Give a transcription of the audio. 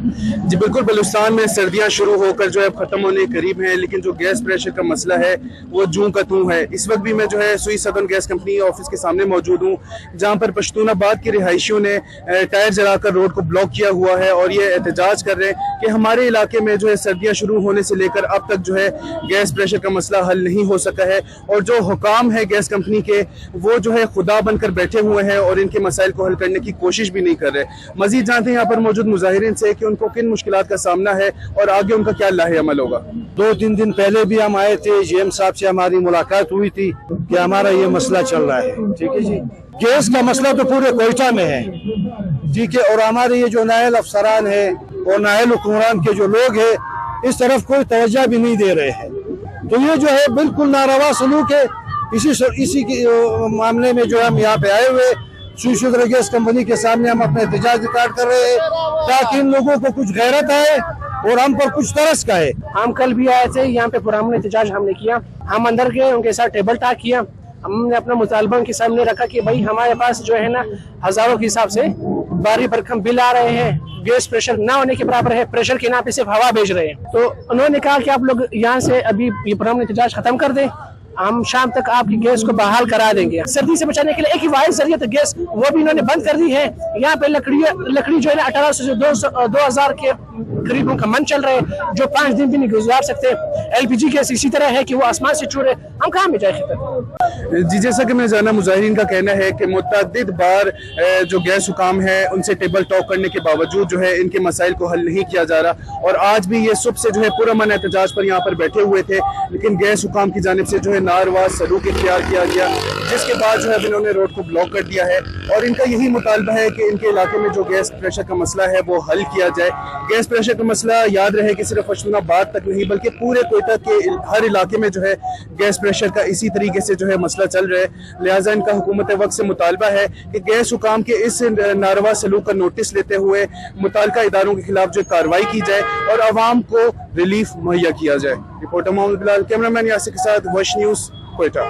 जी बिल्कुल, बलूचिस्तान में सर्दियां शुरू होकर जो है ख़त्म होने के करीब हैं, लेकिन जो गैस प्रेशर का मसला है वो जूं का तूं है। इस वक्त भी मैं जो है सुई सदर्न गैस कंपनी ऑफिस के सामने मौजूद हूँ, जहाँ पर पश्तूनाबाद के रिहायशियों ने टायर जलाकर रोड को ब्लॉक किया हुआ है और ये एहतजाज कर रहे हैं कि हमारे इलाके में जो है सर्दियाँ शुरू होने से लेकर अब तक जो है गैस प्रेशर का मसला हल नहीं हो सका है, और जो हुकाम है गैस कंपनी के वो जो है खुदा बनकर बैठे हुए हैं और इनके मसाइल को हल करने की कोशिश भी नहीं कर रहे। मजीद जानते हैं यहाँ पर मौजूद मुजाहिरीन से कि उनको किन मुश्किलात का सामना है और आगे उनका क्या लाहे अमल होगा। 2-3 दिन पहले भी हम आए थे, जीएम साहब से हमारी मुलाकात हुई थी कि हमारा ये मसला चल रहा है। ठीक है जी, गैस का मसला तो पूरे कोयटा में है, ठीक है, और हमारे ये जो नायल अफसरान है और नायल हुक्मरान के जो लोग हैं इस तरफ कोई तवज्जो भी नहीं दे रहे हैं। तो ये जो है बिल्कुल नारवा सलूक है। इसी के मामले में जो हम यहाँ पे आए हुए सुई सदर्न गैस कंपनी के सामने हम अपने एहतजाज रिकॉर्ड कर रहे हैं, ताकि इन लोगों को कुछ गैरत आए और हम पर कुछ तरस का है। हम कल भी आए थे यहाँ पे, पुराना एहतजाज हमने किया, हम अंदर गए, उनके साथ टेबल टॉक किया, हमने अपना मुतालबा उनके सामने रखा कि भाई हमारे पास जो है ना हजारों के हिसाब से बारी भरकम बिल आ रहे हैं, गैस प्रेशर ना होने के बराबर है, प्रेशर के नाम पे सिर्फ हवा भेज रहे हैं। तो उन्होंने कहा कि आप लोग यहाँ से अभी ये पुराना एहतजाज खत्म कर दें, हम शाम तक आपकी गैस को बहाल करा देंगे। सर्दी से बचाने के लिए एक ही वाहिद जरिया तो गैस, वो भी इन्होंने बंद कर दी है। यहाँ पे लकड़ी जो है ना 1800 से 2000 के करीब उनका मन चल रहा है, जो 5 दिन भी नहीं गुजार सकते। LPG गैस इसी तरह है कि वो आसमान से छू रहे, हम कहाँ में जाए। जी जैसा कि मैं जाना, मुजाहिरीन का कहना है कि मुतअद्दिद बार जो गैस हुकाम है उनसे टेबल टॉक करने के बावजूद जो है इनके मसाइल को हल नहीं किया जा रहा, और आज भी ये सुबह से जो है पुरअमन एहतजाज पर यहाँ पर बैठे हुए थे, लेकिन गैस हुकाम की जानिब से जो है नारवा सलूक इख्तियार किया गया, जिसके बाद जो है इन्होंने रोड को ब्लॉक कर दिया है। और इनका यही मुतालबा है कि इनके इलाके में जो गैस प्रेशर का मसला है वो हल किया जाए। गैस प्रेशर का मसला याद रहे कि सिर्फ पश्तूनाबाद तक नहीं बल्कि पूरे कोयटा के हर इलाके में जो है गैस प्रेशर का इसी तरीके से जो है मसला चल रहा है। लिहाजा इनका हुकूमत वक्त से मुतालबा है कि गैस हुकाम के इस नारवा सलूक का नोटिस लेते हुए मुताल्लिका इदारों के खिलाफ जो कार्रवाई की जाए और आवाम को रिलीफ मुहैया किया जाए। रिपोर्टर मोहम्मद बिलाल, कैमरामैन यासिर के साथ वश न्यूज़, कोयटा।